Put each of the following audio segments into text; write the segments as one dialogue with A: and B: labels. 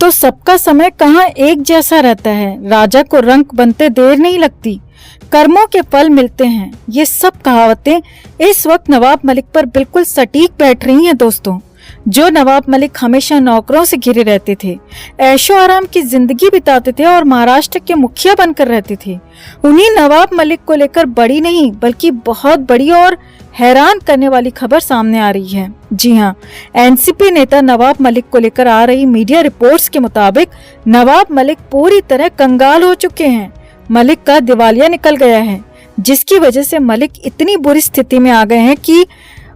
A: तो सबका समय कहाँ एक जैसा रहता है। राजा को रंक बनते देर नहीं लगती, कर्मों के फल मिलते हैं। ये सब कहावतें इस वक्त नवाब मलिक पर बिल्कुल सटीक बैठ रही हैं दोस्तों। जो नवाब मलिक हमेशा नौकरों से घिरे रहते थे, ऐशो आराम की जिंदगी बिताते थे और महाराष्ट्र के मुखिया बनकर रहते थे, उन्हीं नवाब मलिक को लेकर बड़ी नहीं बल्कि बहुत बड़ी और हैरान करने वाली खबर सामने आ रही है। जी हाँ, एनसीपी नेता नवाब मलिक को लेकर आ रही मीडिया रिपोर्ट्स के मुताबिक नवाब मलिक पूरी तरह कंगाल हो चुके हैं। मलिक का दिवालिया निकल गया है, जिसकी वजह से मलिक इतनी बुरी स्थिति में आ गए हैं कि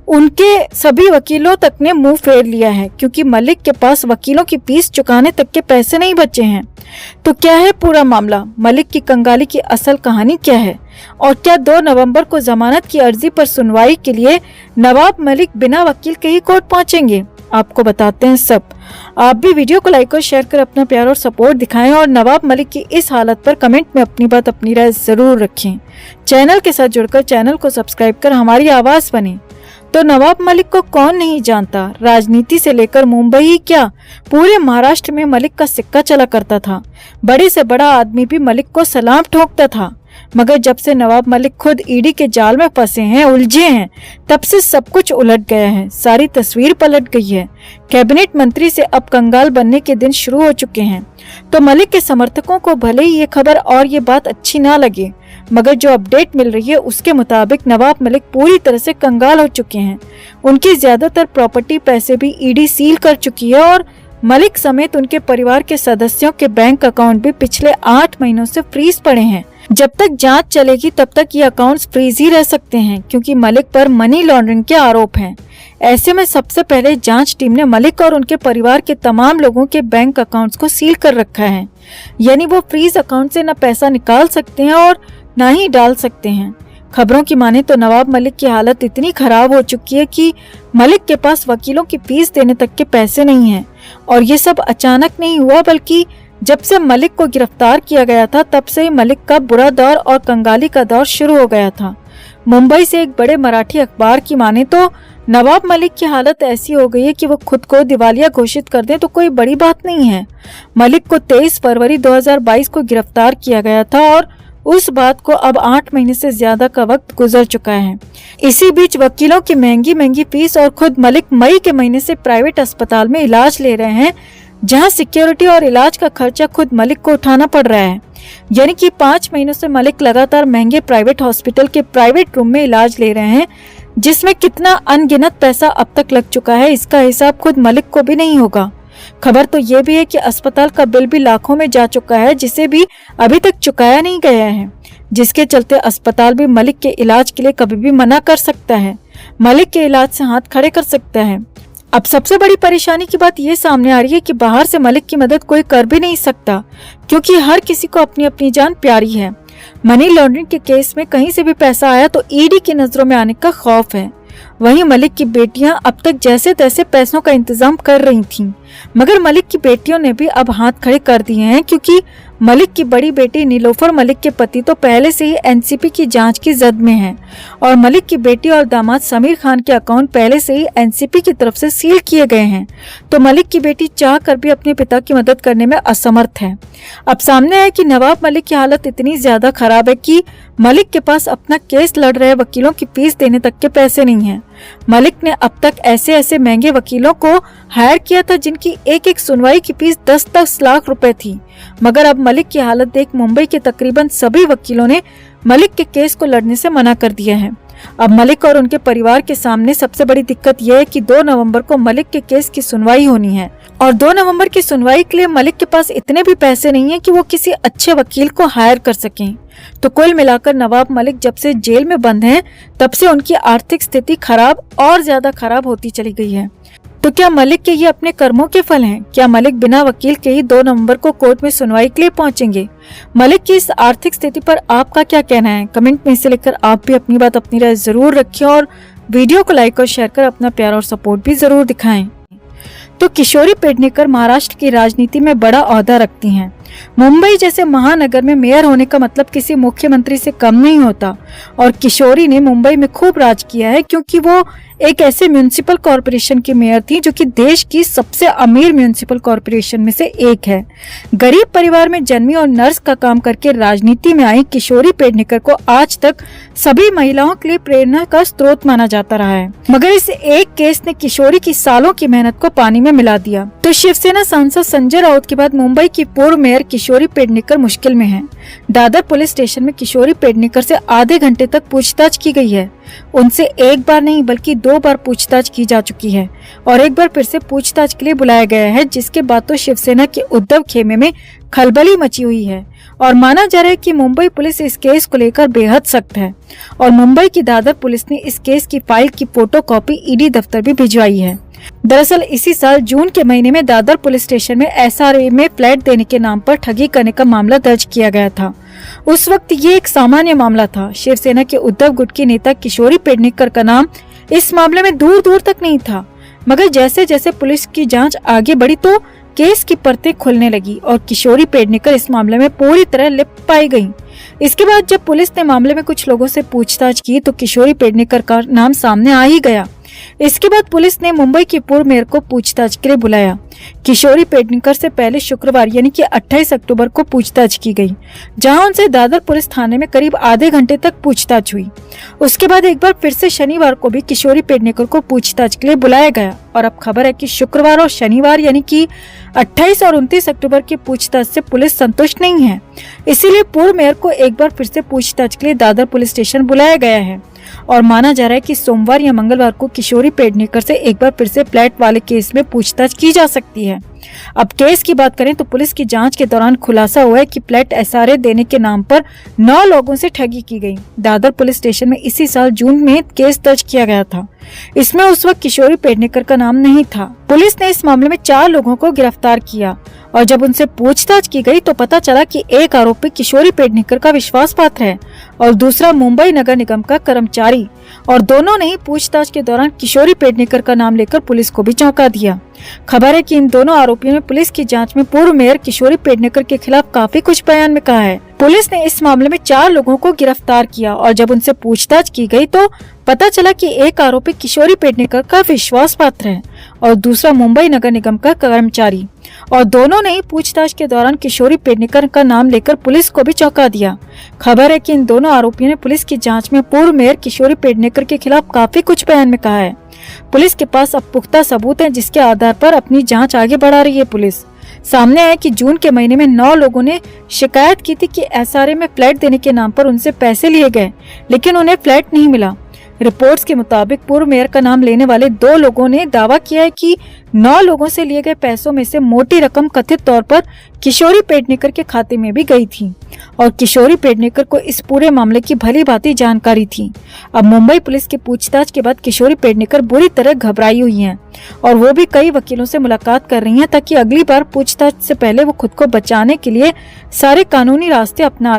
A: उनके सभी वकीलों तक ने मुंह फेर लिया है, क्योंकि मलिक के पास वकीलों की फीस चुकाने तक के पैसे नहीं बचे हैं। तो क्या है पूरा मामला? मलिक की कंगाली की असल कहानी क्या है? और क्या 2 नवंबर को जमानत की अर्जी पर सुनवाई के लिए नवाब मलिक बिना वकील के ही कोर्ट पहुंचेंगे? आपको बताते हैं सब। आप भी वीडियो को लाइक और शेयर कर अपना प्यार और सपोर्ट दिखाएं और नवाब मलिक की इस हालत पर कमेंट में अपनी बात, अपनी राय जरूर रखें। चैनल के साथ जुड़कर चैनल को सब्सक्राइब कर हमारी आवाज बने। तो नवाब मलिक को कौन नहीं जानता? राजनीति से लेकर मुंबई ही क्या, पूरे महाराष्ट्र में मलिक का सिक्का चला करता था। बड़े से बड़ा आदमी भी मलिक को सलाम ठोकता था। मगर जब से नवाब मलिक खुद ईडी के जाल में फंसे हैं, उलझे हैं, तब से सब कुछ उलट गया है। सारी तस्वीर पलट गई है। कैबिनेट मंत्री से अब कंगाल बनने के दिन शुरू हो चुके हैं। तो मलिक के समर्थकों को भले ही ये खबर और ये बात अच्छी ना लगे, मगर जो अपडेट मिल रही है उसके मुताबिक नवाब मलिक पूरी तरह से कंगाल हो चुके हैं। उनकी ज्यादातर प्रॉपर्टी, पैसे भी ईडी सील कर चुकी है और मलिक समेत उनके परिवार के सदस्यों के बैंक अकाउंट भी पिछले 8 महीनों से फ्रीज पड़े हैं। जब तक जांच चलेगी तब तक ये अकाउंट्स फ्रीज ही रह सकते हैं, क्योंकि मलिक पर मनी लॉन्ड्रिंग के आरोप हैं। ऐसे में सबसे पहले जांच टीम ने मलिक और उनके परिवार के तमाम लोगों के बैंक अकाउंट्स को सील कर रखा है। यानी वो फ्रीज अकाउंट से न पैसा निकाल सकते हैं और न ही डाल सकते हैं। खबरों की माने तो नवाब मलिक की हालत इतनी खराब हो चुकी है कि मलिक के पास वकीलों की फीस देने तक के पैसे नहीं हैं। और ये सब अचानक नहीं हुआ, बल्कि जब से मलिक को गिरफ्तार किया गया था तब से ही मलिक का बुरा दौर और कंगाली का दौर शुरू हो गया था। मुंबई से एक बड़े मराठी अखबार की माने तो नवाब मलिक की हालत ऐसी हो गई है कि वो खुद को दिवालिया घोषित कर दें तो कोई बड़ी बात नहीं है। मलिक को 23 फरवरी 2022 को गिरफ्तार किया गया था और उस बात को अब 8 महीने से ज्यादा का वक्त गुजर चुका है। इसी बीच वकीलों की महंगी फीस और खुद मलिक मई के महीने से प्राइवेट अस्पताल में इलाज ले रहे हैं, जहां सिक्योरिटी और इलाज का खर्चा खुद मलिक को उठाना पड़ रहा है। यानी कि 5 महीनों से मलिक लगातार महंगे प्राइवेट हॉस्पिटल के प्राइवेट रूम में इलाज ले रहे हैं, जिसमें कितना अनगिनत पैसा अब तक लग चुका है, इसका हिसाब खुद मलिक को भी नहीं होगा। खबर तो ये भी है कि अस्पताल का बिल भी लाखों में जा चुका है, जिसे भी अभी तक चुकाया नहीं गया है, जिसके चलते अस्पताल भी मलिक के इलाज के लिए कभी भी मना कर सकता है, मलिक के इलाज से हाथ खड़े कर सकता है। अब सबसे बड़ी परेशानी की बात ये सामने आ रही है कि बाहर से मलिक की मदद कोई कर भी नहीं सकता, क्योंकि हर किसी को अपनी अपनी जान प्यारी है। मनी लॉन्ड्रिंग के केस में कहीं से भी पैसा आया तो ईडी की नजरों में आने का खौफ है। वहीं मलिक की बेटियां अब तक जैसे तैसे पैसों का इंतजाम कर रही थीं, मगर मलिक की बेटियों ने भी अब हाथ खड़े कर दिए हैं, क्योंकि मलिक की बड़ी बेटी नीलोफर मलिक के पति तो पहले से ही एनसीपी की जांच की जद में है और मलिक की बेटी और दामाद समीर खान के अकाउंट पहले से ही एनसीपी की तरफ से सील किए गए हैं। तो मलिक की बेटी चाह कर भी अपने पिता की मदद करने में असमर्थ है। अब सामने है कि नवाब मलिक की हालत इतनी ज्यादा खराब है कि मलिक के पास अपना केस लड़ रहे वकीलों की फीस देने तक के पैसे नहीं है। मलिक ने अब तक ऐसे महंगे वकीलों को हायर किया था जिनकी एक सुनवाई की फीस 10-10 लाख रुपए थी, मगर अब मलिक की हालत देख मुंबई के तकरीबन सभी वकीलों ने मलिक के केस को लड़ने से मना कर दिया है। अब मलिक और उनके परिवार के सामने सबसे बड़ी दिक्कत यह है कि 2 नवंबर को मलिक के केस की सुनवाई होनी है और 2 नवंबर की सुनवाई के लिए मलिक के पास इतने भी पैसे नहीं है कि वो किसी अच्छे वकील को हायर कर सकें। तो कुल मिलाकर नवाब मलिक जब से जेल में बंद हैं, तब से उनकी आर्थिक स्थिति खराब और ज्यादा खराब होती चली गई है। तो क्या मलिक के ये अपने कर्मों के फल हैं? क्या मलिक बिना वकील के ही 2 नवंबर को कोर्ट में सुनवाई के लिए पहुंचेंगे? मलिक की इस आर्थिक स्थिति पर आपका क्या कहना है? कमेंट में इसे लेकर आप भी अपनी बात, अपनी राय जरूर रखिए और वीडियो को लाइक और शेयर कर अपना प्यार और सपोर्ट भी जरूर दिखाएं। तो किशोरी पेडनेकर महाराष्ट्र की राजनीति में बड़ा ओहदा रखती हैं। मुंबई जैसे महानगर में मेयर होने का मतलब किसी मुख्यमंत्री से कम नहीं होता और किशोरी ने मुंबई में खूब राज किया है, क्योंकि वो एक ऐसे म्युनिसिपल कॉरपोरेशन की मेयर थी जो कि देश की सबसे अमीर म्युनिसिपल कॉरपोरेशन में से एक है। गरीब परिवार में जन्मी और नर्स का काम करके राजनीति में आई किशोरी पेडनेकर को आज तक सभी महिलाओं के लिए प्रेरणा का स्रोत माना जाता रहा है। मगर इस एक केस ने किशोरी की सालों की मेहनत को पानी में मिला दिया। तो शिवसेना सांसद संजय राउत के बाद मुंबई की पूर्व मेयर किशोरी पेडनेकर मुश्किल में है। दादर पुलिस स्टेशन में किशोरी पेडनेकर से आधे घंटे तक पूछताछ की गई है। उनसे एक बार नहीं बल्कि 2 बार पूछताछ की जा चुकी है और एक बार फिर से पूछताछ के लिए बुलाया गया है, जिसके बाद तो शिवसेना के उद्धव खेमे में खलबली मची हुई है और माना जा रहा है कि मुंबई पुलिस इस केस को लेकर बेहद सख्त है और मुंबई की दादर पुलिस ने इस केस की फाइल की फोटोकॉपी ईडी दफ्तर भी भिजवाई है। दरअसल इसी साल जून के महीने में दादर पुलिस स्टेशन में एसआरए में फ्लैट देने के नाम पर ठगी करने का मामला दर्ज किया गया था। उस वक्त ये एक सामान्य मामला था। शिवसेना के उद्धव गुट की नेता किशोरी पेडनेकर का नाम इस मामले में दूर दूर तक नहीं था, मगर जैसे जैसे पुलिस की जांच आगे बढ़ी तो केस की परतें खुलने लगी और किशोरी पेडनेकर इस मामले में पूरी तरह लिप्त पाई गई। इसके बाद जब पुलिस ने मामले में कुछ लोगों से पूछताछ की तो किशोरी पेडनेकर का नाम सामने आ ही गया। इसके बाद पुलिस ने मुंबई की पूर्व मेयर को पूछताछ के लिए बुलाया। किशोरी पेडनेकर से पहले शुक्रवार यानी कि 28 अक्टूबर को पूछताछ की गई, जहां उनसे दादर पुलिस थाने में करीब आधे घंटे तक पूछताछ हुई। उसके बाद एक बार फिर से शनिवार को भी किशोरी पेडनेकर को पूछताछ के लिए बुलाया गया और अब खबर है कि शुक्रवार और शनिवार यानी कि 28 और 29 अक्टूबर की पूछताछ से पुलिस संतुष्ट नहीं है। इसीलिए पूर्व मेयर को एक बार फिर से पूछताछ के लिए दादर पुलिस स्टेशन बुलाया गया है और माना जा रहा है कि सोमवार या मंगलवार को किशोरी पेडनेकर से एक बार फिर से फ्लैट वाले केस में पूछताछ की जा सकती है। अब केस की बात करें तो पुलिस की जांच के दौरान खुलासा हुआ है कि फ्लैट एसआरए देने के नाम पर 9 लोगों से ठगी की गई। दादर पुलिस स्टेशन में इसी साल जून में केस दर्ज किया गया था। इसमें उस वक्त किशोरी पेडनेकर का नाम नहीं था। पुलिस ने इस मामले में 4 लोगों को गिरफ्तार किया और जब उनसे पूछताछ की गई तो पता चला कि एक आरोपी किशोरी पेडनेकर का विश्वास पात्र है और दूसरा मुंबई नगर निगम का कर्मचारी, और दोनों ने ही पूछताछ के दौरान किशोरी पेडनेकर का नाम लेकर पुलिस को भी चौंका दिया। खबर है कि इन दोनों आरोपियों ने पुलिस की जांच में पूर्व मेयर किशोरी पेडनेकर के खिलाफ काफी कुछ बयान में कहा है। पुलिस ने इस मामले में 4 लोगों को गिरफ्तार किया और जब उनसे पूछताछ की गई तो पता चला कि एक आरोपी किशोरी पेडनेकर का विश्वास पात्र है और दूसरा मुंबई नगर निगम का कर्मचारी, और दोनों ने ही पूछताछ के दौरान किशोरी पेडनेकर का नाम लेकर पुलिस को भी चौंका दिया। खबर है कि इन दोनों आरोपियों ने पुलिस की जांच में पूर्व मेयर किशोरी पेडनेकर के खिलाफ काफी कुछ बयान में कहा है। पुलिस के पास अब पुख्ता सबूत हैं, जिसके आधार पर अपनी जांच आगे बढ़ा रही है। पुलिस सामने आया कि जून के महीने में 9 लोगों ने शिकायत की थी कि एसआरए में फ्लैट देने के नाम पर उनसे पैसे लिए गए, लेकिन उन्हें फ्लैट नहीं मिला। रिपोर्ट्स के मुताबिक पूर्व मेयर का नाम लेने वाले 2 लोगों ने दावा किया है कि 9 लोगों से लिए गए पैसों में से मोटी रकम कथित तौर पर किशोरी पेडनेकर के खाते में भी गई थी और किशोरी पेडनेकर को इस पूरे मामले की भली भांति जानकारी थी। अब मुंबई पुलिस की पूछताछ के बाद किशोरी पेडनेकर बुरी तरह घबराई हुई हैं और वो भी कई वकीलों से मुलाकात कर रही हैं ताकि अगली बार पूछताछ से पहले वो खुद को बचाने के लिए सारे कानूनी रास्ते अपना